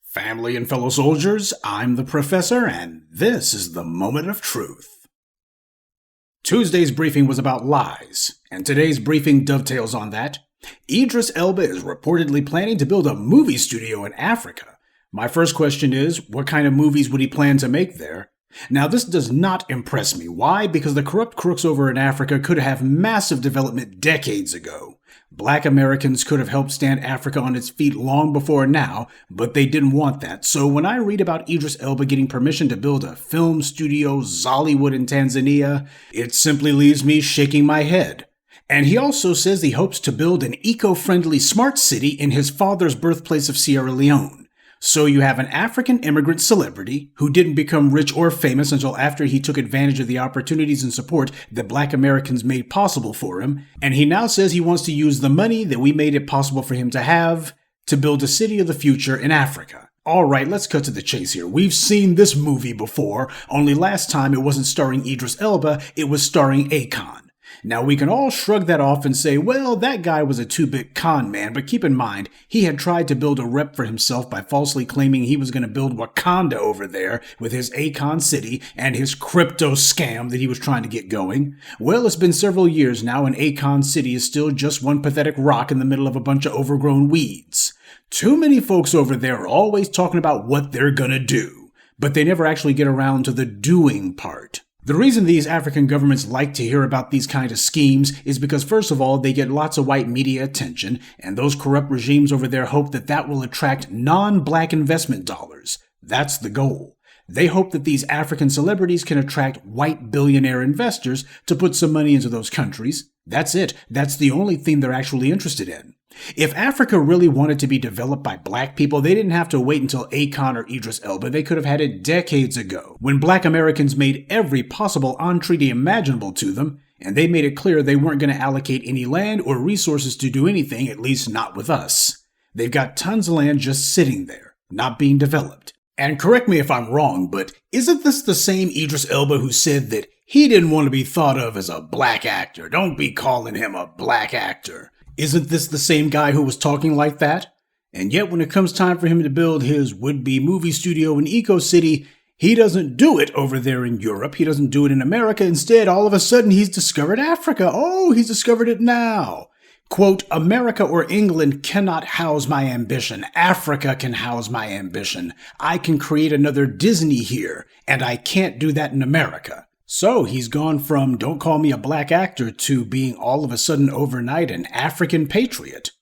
Family and fellow soldiers, I'm the Professor, and this is the Moment of Truth. Tuesday's briefing was about lies, and today's briefing dovetails on that. Idris Elba is reportedly planning to build a movie studio in Africa. My first question is, what kind of movies would he plan to make there? Now, this does not impress me. Why? Because the corrupt crooks over in Africa could have massive development decades ago. Black Americans could have helped stand Africa on its feet long before now, but they didn't want that. So when I read about Idris Elba getting permission to build a film studio, Zollywood in Tanzania, it simply leaves me shaking my head. And he also says he hopes to build an eco-friendly smart city in his father's birthplace of Sierra Leone. So you have an African immigrant celebrity who didn't become rich or famous until after he took advantage of the opportunities and support that Black Americans made possible for him, and he now says he wants to use the money that we made it possible for him to have to build a city of the future in Africa. Alright, let's cut to the chase here. We've seen this movie before, only last time it wasn't starring Idris Elba, it was starring Akon. Now, we can all shrug that off and say, well, that guy was a two-bit con man, but keep in mind, he had tried to build a rep for himself by falsely claiming he was going to build Wakanda over there with his Akon City and his crypto scam that he was trying to get going. Well, it's been several years now, and Akon City is still just one pathetic rock in the middle of a bunch of overgrown weeds. Too many folks over there are always talking about what they're going to do, but they never actually get around to the doing part. The reason these African governments like to hear about these kind of schemes is because, first of all, they get lots of white media attention, and those corrupt regimes over there hope that that will attract non-black investment dollars. That's the goal. They hope that these African celebrities can attract white billionaire investors to put some money into those countries. That's it. That's the only thing they're actually interested in. If Africa really wanted to be developed by black people, they didn't have to wait until Akon or Idris Elba. They could have had it decades ago, when black Americans made every possible entreaty imaginable to them, and they made it clear they weren't going to allocate any land or resources to do anything, at least not with us. They've got tons of land just sitting there, not being developed. And correct me if I'm wrong, but isn't this the same Idris Elba who said that he didn't want to be thought of as a black actor? Don't be calling him a black actor. Isn't this the same guy who was talking like that? And yet when it comes time for him to build his would-be movie studio in Eco City, he doesn't do it over there in Europe. He doesn't do it in America. Instead, all of a sudden, he's discovered Africa. Oh, he's discovered it now. Quote, America or England cannot house my ambition. Africa can house my ambition. I can create another Disney here, and I can't do that in America. So he's gone from don't call me a black actor to being all of a sudden overnight an African patriot.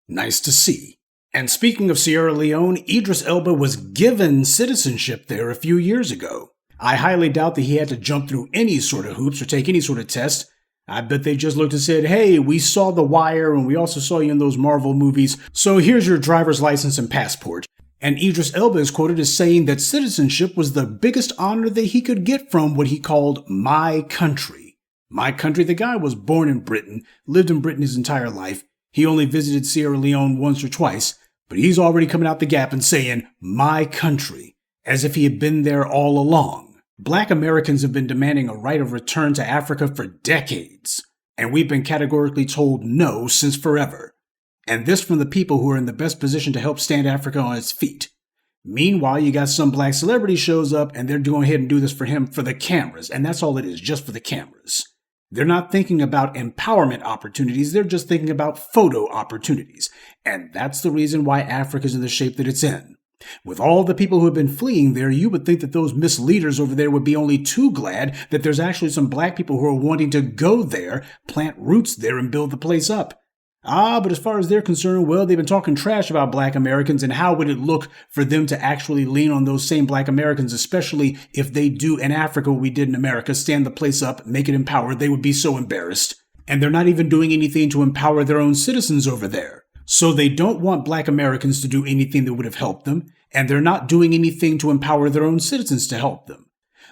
Nice to see. And speaking of Sierra Leone, Idris Elba was given citizenship there a few years ago. I highly doubt that he had to jump through any sort of hoops or take any sort of test. I bet they just looked and said, hey, we saw The Wire and we also saw you in those Marvel movies, so here's your driver's license and passport. And Idris Elba is quoted as saying that citizenship was the biggest honor that he could get from what he called my country. My country, the guy was born in Britain, lived in Britain his entire life. He only visited Sierra Leone once or twice, but he's already coming out the gap and saying, my country, as if he had been there all along. Black Americans have been demanding a right of return to Africa for decades, and we've been categorically told no since forever. And this from the people who are in the best position to help stand Africa on its feet. Meanwhile, you got some black celebrity shows up and they're going ahead and do this for him for the cameras. And that's all it is, just for the cameras. They're not thinking about empowerment opportunities. They're just thinking about photo opportunities. And that's the reason why Africa's in the shape that it's in. With all the people who have been fleeing there, you would think that those misleaders over there would be only too glad that there's actually some black people who are wanting to go there, plant roots there, and build the place up. But as far as they're concerned, well, they've been talking trash about black Americans and how would it look for them to actually lean on those same black Americans, especially if they do in Africa what we did in America, stand the place up, make it empowered. They would be so embarrassed. And they're not even doing anything to empower their own citizens over there. So they don't want black Americans to do anything that would have helped them, and they're not doing anything to empower their own citizens to help them.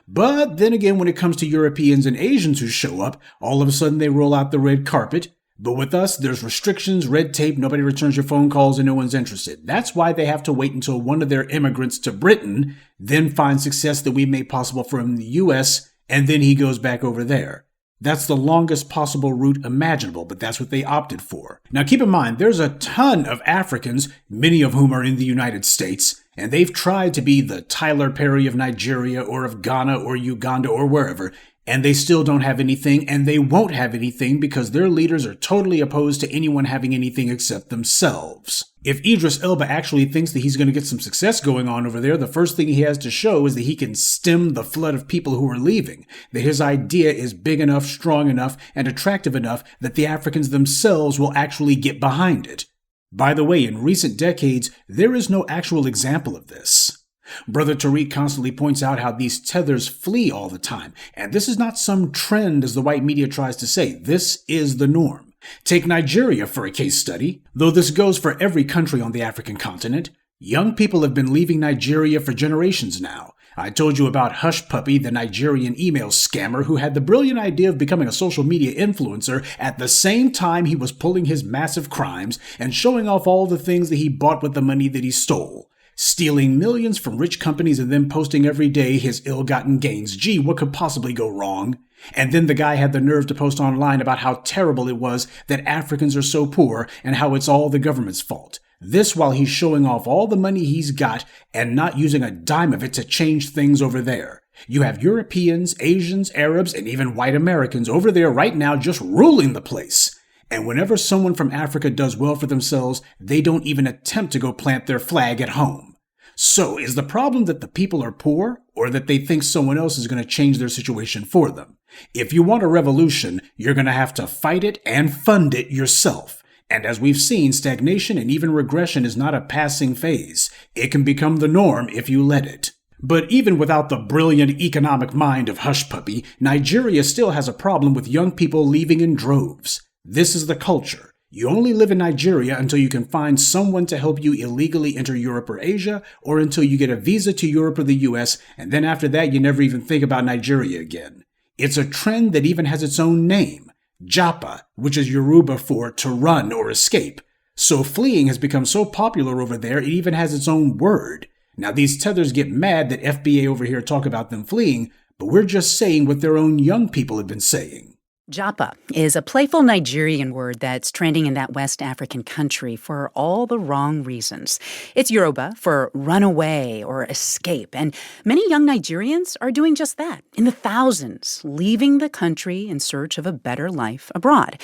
But then again, when it comes to Europeans and Asians who show up, all of a sudden they roll out the red carpet. But with us, there's restrictions, red tape, nobody returns your phone calls, and no one's interested. That's why they have to wait until one of their immigrants to Britain then finds success that we made possible for him in the U.S., and then he goes back over there. That's the longest possible route imaginable, but that's what they opted for. Now keep in mind, there's a ton of Africans, many of whom are in the United States, And they've tried to be the Tyler Perry of Nigeria or of Ghana or Uganda or wherever, and they still don't have anything, and they won't have anything because their leaders are totally opposed to anyone having anything except themselves. If Idris Elba actually thinks that he's going to get some success going on over there, the first thing he has to show is that he can stem the flood of people who are leaving, that his idea is big enough, strong enough, and attractive enough that the Africans themselves will actually get behind it. By the way, in recent decades, there is no actual example of this. Brother Tariq constantly points out how these tethers flee all the time, and this is not some trend as the white media tries to say. This is the norm. Take Nigeria for a case study. Though this goes for every country on the African continent, young people have been leaving Nigeria for generations now. I told you about Hush Puppy, the Nigerian email scammer who had the brilliant idea of becoming a social media influencer at the same time he was pulling his massive crimes and showing off all the things that he bought with the money that he stole. Stealing millions from rich companies and then posting every day his ill-gotten gains. Gee, what could possibly go wrong? And then the guy had the nerve to post online about how terrible it was that Africans are so poor and how it's all the government's fault. This while he's showing off all the money he's got and not using a dime of it to change things over there. You have Europeans, Asians, Arabs, and even white Americans over there right now just ruling the place. And whenever someone from Africa does well for themselves, they don't even attempt to go plant their flag at home. So is the problem that the people are poor, or that they think someone else is going to change their situation for them? If you want a revolution, you're going to have to fight it and fund it yourself. And as we've seen, stagnation and even regression is not a passing phase. It can become the norm if you let it. But even without the brilliant economic mind of Hush Puppy, Nigeria still has a problem with young people leaving in droves. This is the culture. You only live in Nigeria until you can find someone to help you illegally enter Europe or Asia, or until you get a visa to Europe or the US, and then after that you never even think about Nigeria again. It's a trend that even has its own name, Japa, which is Yoruba for to run or escape. So fleeing has become so popular over there it even has its own word. Now these tethers get mad that FBA over here talk about them fleeing, but we're just saying what their own young people have been saying. Japa is a playful Nigerian word that's trending in that West African country for all the wrong reasons. It's Yoruba for run away or escape, and many young Nigerians are doing just that, in the thousands, leaving the country in search of a better life abroad.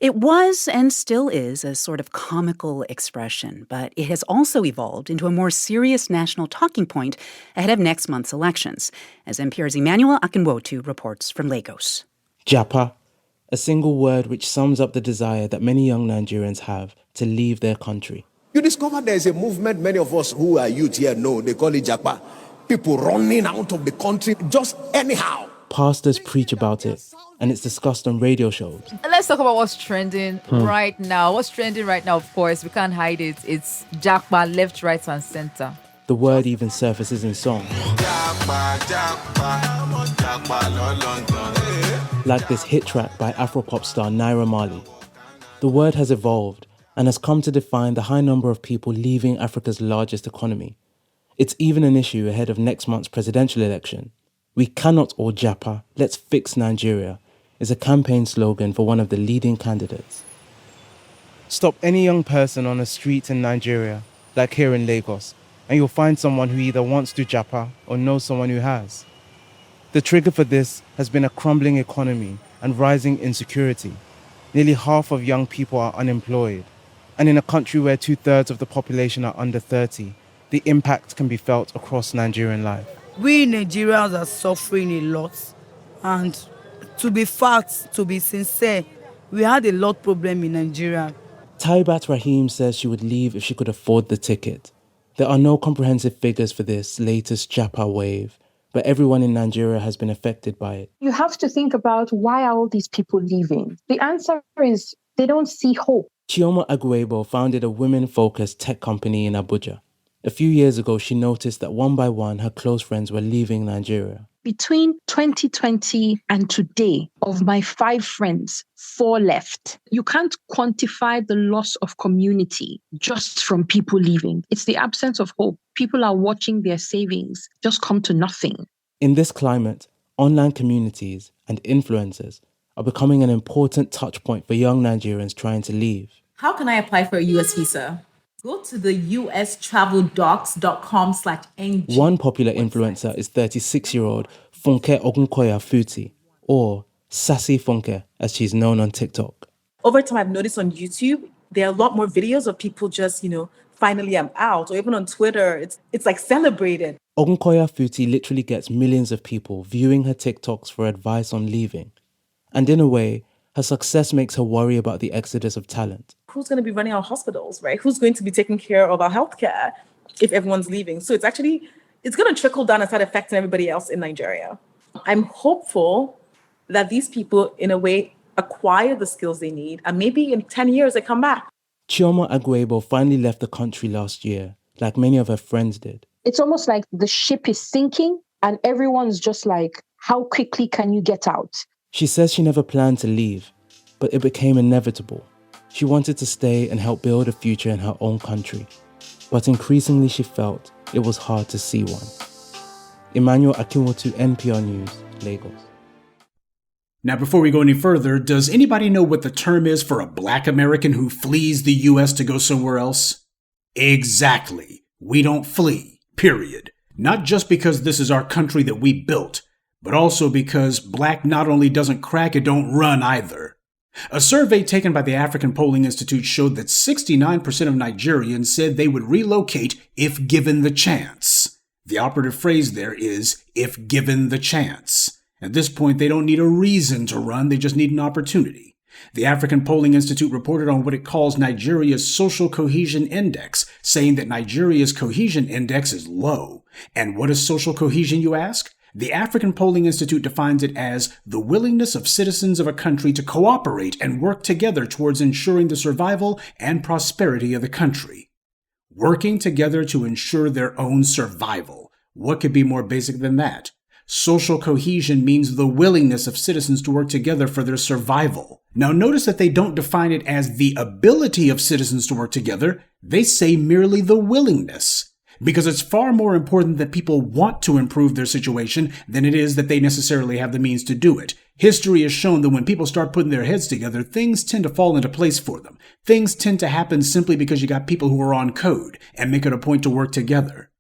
It was and still is a sort of comical expression, but it has also evolved into a more serious national talking point ahead of next month's elections, as NPR's Emmanuel Akinwotu reports from Lagos. Japa, a single word which sums up the desire that many young Nigerians have to leave their country. You discover there is a movement many of us who are youth here know, they call it Japa. People running out of the country just anyhow. Pastors preach about it, and it's discussed on radio shows. Let's talk about what's trending right now. What's trending right now, of course, we can't hide it. It's Japa, left, right, and center. The word even surfaces in song. Like this hit track by Afropop star Naira Marley. The word has evolved and has come to define the high number of people leaving Africa's largest economy. It's even an issue ahead of next month's presidential election. We cannot all Japa, let's fix Nigeria, is a campaign slogan for one of the leading candidates. Stop any young person on a street in Nigeria, like here in Lagos, and you'll find someone who either wants to Japa or knows someone who has. The trigger for this has been a crumbling economy and rising insecurity. Nearly half of young people are unemployed. And in a country where 2/3 of the population are under 30, the impact can be felt across Nigerian life. We Nigerians are suffering a lot. And to be fact, to be sincere, we had a lot problem in Nigeria. Taibat Rahim says she would leave if she could afford the ticket. There are no comprehensive figures for this latest Japa wave, but everyone in Nigeria has been affected by it. You have to think about why are all these people leaving? The answer is they don't see hope. Chioma Agwebo founded a women-focused tech company in Abuja. A few years ago, she noticed that one by one, her close friends were leaving Nigeria. Between 2020 and today, of my 5 friends, 4 left. You can't quantify the loss of community just from people leaving. It's the absence of hope. People are watching their savings just come to nothing. In this climate, online communities and influencers are becoming an important touch point for young Nigerians trying to leave. How can I apply for a US visa? Go to the ustraveldocs.com/ng. One popular influencer is 36-year-old Funke Ogunkoya Futi, or Sassy Funke, as she's known on TikTok. Over time, I've noticed on YouTube, there are a lot more videos of people just, finally I'm out, or even on Twitter, it's like celebrated. Ogunkoya Futi literally gets millions of people viewing her TikToks for advice on leaving. And in a way, her success makes her worry about the exodus of talent. Who's going to be running our hospitals, right? Who's going to be taking care of our healthcare if everyone's leaving? So it's going to trickle down and start affecting everybody else in Nigeria. I'm hopeful that these people, in a way, acquire the skills they need, and maybe in 10 years they come back. Chioma Agwebo finally left the country last year, like many of her friends did. It's almost like the ship is sinking and everyone's just like, how quickly can you get out? She says she never planned to leave, but it became inevitable. She wanted to stay and help build a future in her own country, but increasingly she felt it was hard to see one. Emmanuel Akinwotu, NPR News, Lagos. Now, before we go any further, does anybody know what the term is for a Black American who flees the U.S. to go somewhere else? Exactly. We don't flee, period. Not just because this is our country that we built, but also because Black not only doesn't crack, it don't run either. A survey taken by the African Polling Institute showed that 69% of Nigerians said they would relocate if given the chance. The operative phrase there is, if given the chance. At this point, they don't need a reason to run, they just need an opportunity. The African Polling Institute reported on what it calls Nigeria's Social Cohesion Index, saying that Nigeria's cohesion index is low. And what is social cohesion, you ask? The African Polling Institute defines it as the willingness of citizens of a country to cooperate and work together towards ensuring the survival and prosperity of the country. Working together to ensure their own survival. What could be more basic than that? Social cohesion means the willingness of citizens to work together for their survival. Now notice that they don't define it as the ability of citizens to work together, they say merely the willingness. Because it's far more important that people want to improve their situation than it is that they necessarily have the means to do it. History has shown that when people start putting their heads together, things tend to fall into place for them. Things tend to happen simply because you got people who are on code and make it a point to work together.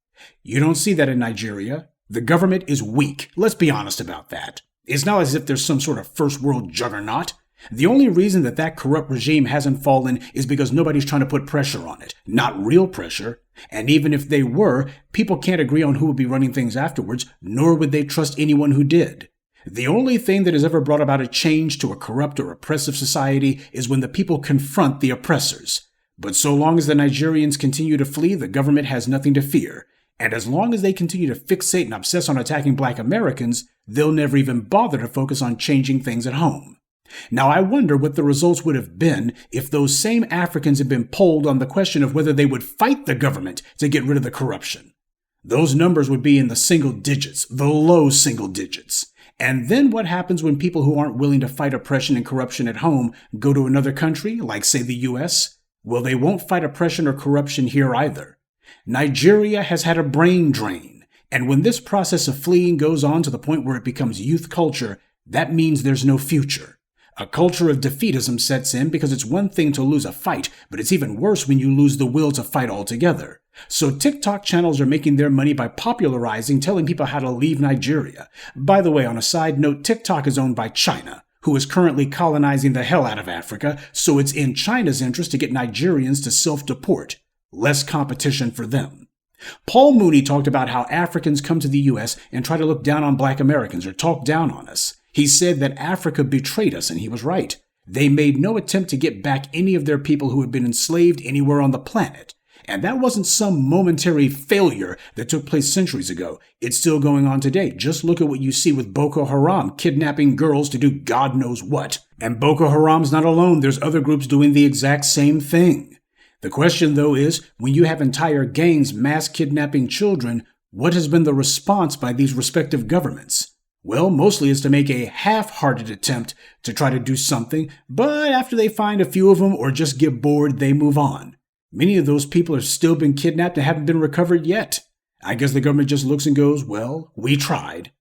You don't see that in Nigeria. The government is weak. Let's be honest about that. It's not as if there's some sort of first world juggernaut. The only reason that corrupt regime hasn't fallen is because nobody's trying to put pressure on it. Not real pressure. And even if they were, people can't agree on who would be running things afterwards, nor would they trust anyone who did. The only thing that has ever brought about a change to a corrupt or oppressive society is when the people confront the oppressors. But so long as the Nigerians continue to flee, the government has nothing to fear. And as long as they continue to fixate and obsess on attacking Black Americans, they'll never even bother to focus on changing things at home. Now, I wonder what the results would have been if those same Africans had been polled on the question of whether they would fight the government to get rid of the corruption. Those numbers would be in the single digits, the low single digits. And then what happens when people who aren't willing to fight oppression and corruption at home go to another country, like, say, the U.S.? Well, they won't fight oppression or corruption here either. Nigeria has had a brain drain, and when this process of fleeing goes on to the point where it becomes youth culture, that means there's no future. A culture of defeatism sets in because it's one thing to lose a fight, but it's even worse when you lose the will to fight altogether. So TikTok channels are making their money by popularizing, telling people how to leave Nigeria. By the way, on a side note, TikTok is owned by China, who is currently colonizing the hell out of Africa, so it's in China's interest to get Nigerians to self-deport. Less competition for them. Paul Mooney talked about how Africans come to the U.S. and try to look down on Black Americans or talk down on us. He said that Africa betrayed us, and he was right. They made no attempt to get back any of their people who had been enslaved anywhere on the planet. And that wasn't some momentary failure that took place centuries ago. It's still going on today. Just look at what you see with Boko Haram kidnapping girls to do God knows what. And Boko Haram's not alone. There's other groups doing the exact same thing. The question, though, is, when you have entire gangs mass kidnapping children, what has been the response by these respective governments? Well, mostly it's to make a half-hearted attempt to try to do something, but after they find a few of them or just get bored, they move on. Many of those people have still been kidnapped and haven't been recovered yet. I guess the government just looks and goes, well, we tried.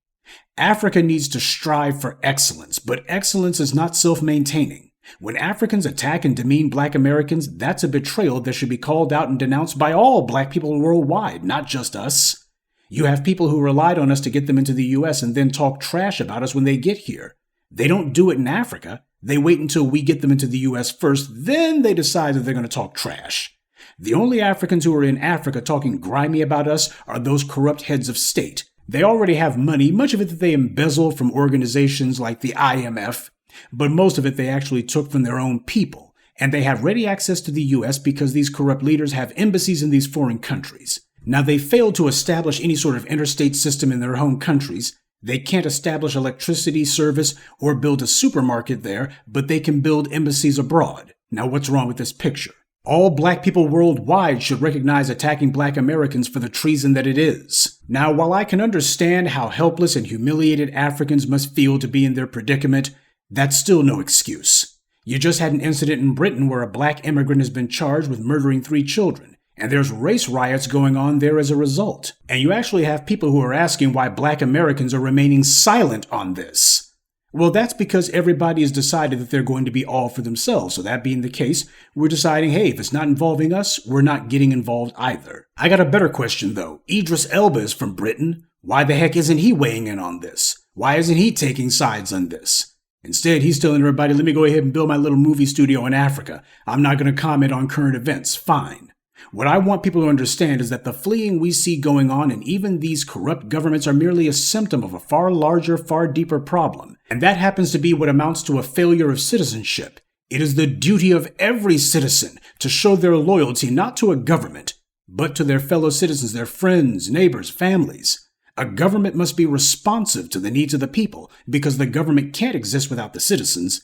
Africa needs to strive for excellence, but excellence is not self-maintaining. When Africans attack and demean Black Americans, that's a betrayal that should be called out and denounced by all Black people worldwide, not just us. You have people who relied on us to get them into the U.S. and then talk trash about us when they get here. They don't do it in Africa. They wait until we get them into the U.S. first, then they decide that they're going to talk trash. The only Africans who are in Africa talking grimy about us are those corrupt heads of state. They already have money, much of it that they embezzled from organizations like the IMF, but most of it they actually took from their own people. And they have ready access to the U.S. because these corrupt leaders have embassies in these foreign countries. Now, they failed to establish any sort of interstate system in their home countries. They can't establish electricity service or build a supermarket there, but they can build embassies abroad. Now, what's wrong with this picture? All Black people worldwide should recognize attacking Black Americans for the treason that it is. Now, while I can understand how helpless and humiliated Africans must feel to be in their predicament, that's still no excuse. You just had an incident in Britain where a Black immigrant has been charged with murdering 3 children, and there's race riots going on there as a result. And you actually have people who are asking why Black Americans are remaining silent on this. Well, that's because everybody has decided that they're going to be all for themselves. So that being the case, we're deciding, hey, if it's not involving us, we're not getting involved either. I got a better question, though. Idris Elba is from Britain. Why the heck isn't he weighing in on this? Why isn't he taking sides on this? Instead, he's telling everybody, let me go ahead and build my little movie studio in Africa. I'm not going to comment on current events. Fine. What I want people to understand is that the fleeing we see going on and even these corrupt governments are merely a symptom of a far larger, far deeper problem. And that happens to be what amounts to a failure of citizenship. It is the duty of every citizen to show their loyalty not to a government, but to their fellow citizens, their friends, neighbors, families. A government must be responsive to the needs of the people because the government can't exist without the citizens.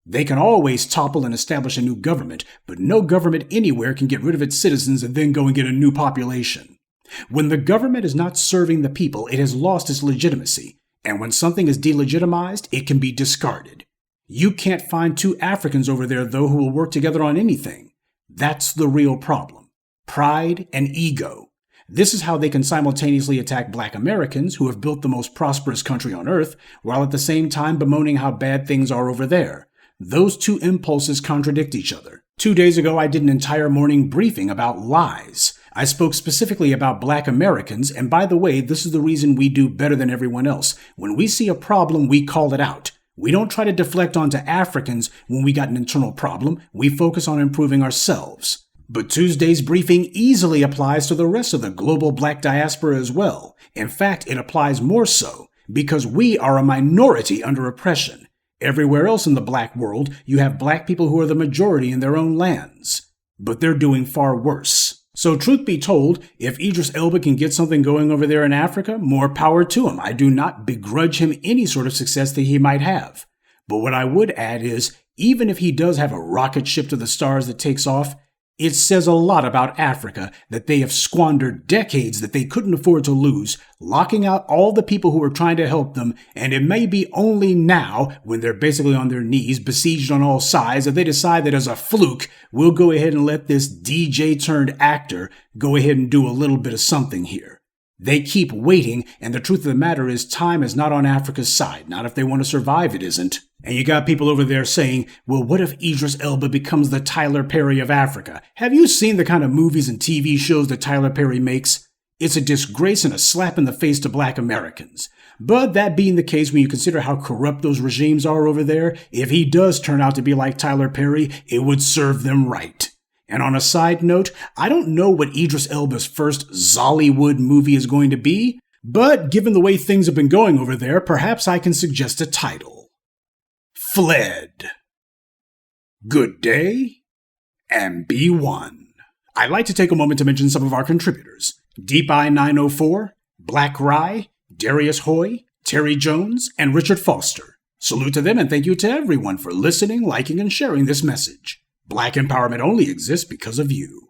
They can always topple and establish a new government, but no government anywhere can get rid of its citizens and then go and get a new population. When the government is not serving the people, it has lost its legitimacy. And when something is delegitimized, it can be discarded. You can't find 2 Africans over there, though, who will work together on anything. That's the real problem. Pride and ego. This is how they can simultaneously attack Black Americans, who have built the most prosperous country on earth, while at the same time bemoaning how bad things are over there. Those 2 impulses contradict each other. 2 days ago, I did an entire morning briefing about lies. I spoke specifically about Black Americans, and by the way, this is the reason we do better than everyone else. When we see a problem, we call it out. We don't try to deflect onto Africans when we got an internal problem. We focus on improving ourselves. But Tuesday's briefing easily applies to the rest of the global Black diaspora as well. In fact, it applies more so because we are a minority under oppression. Everywhere else in the Black world, you have Black people who are the majority in their own lands. But they're doing far worse. So truth be told, if Idris Elba can get something going over there in Africa, more power to him. I do not begrudge him any sort of success that he might have. But what I would add is, even if he does have a rocket ship to the stars that takes off, it says a lot about Africa that they have squandered decades that they couldn't afford to lose, locking out all the people who were trying to help them, and it may be only now, when they're basically on their knees, besieged on all sides, that they decide that as a fluke, we'll go ahead and let this DJ turned actor go ahead and do a little bit of something here. They keep waiting, and the truth of the matter is time is not on Africa's side. Not if they want to survive, it isn't. And you got people over there saying, well, what if Idris Elba becomes the Tyler Perry of Africa? Have you seen the kind of movies and TV shows that Tyler Perry makes? It's a disgrace and a slap in the face to Black Americans. But that being the case, when you consider how corrupt those regimes are over there, if he does turn out to be like Tyler Perry, it would serve them right. And on a side note, I don't know what Idris Elba's first Zollywood movie is going to be, but given the way things have been going over there, perhaps I can suggest a title. Fled. Good day, and be one. I'd like to take a moment to mention some of our contributors. Deep Eye 904, Black Rye, Darius Hoy, Terry Jones, and Richard Foster. Salute to them and thank you to everyone for listening, liking, and sharing this message. Black empowerment only exists because of you.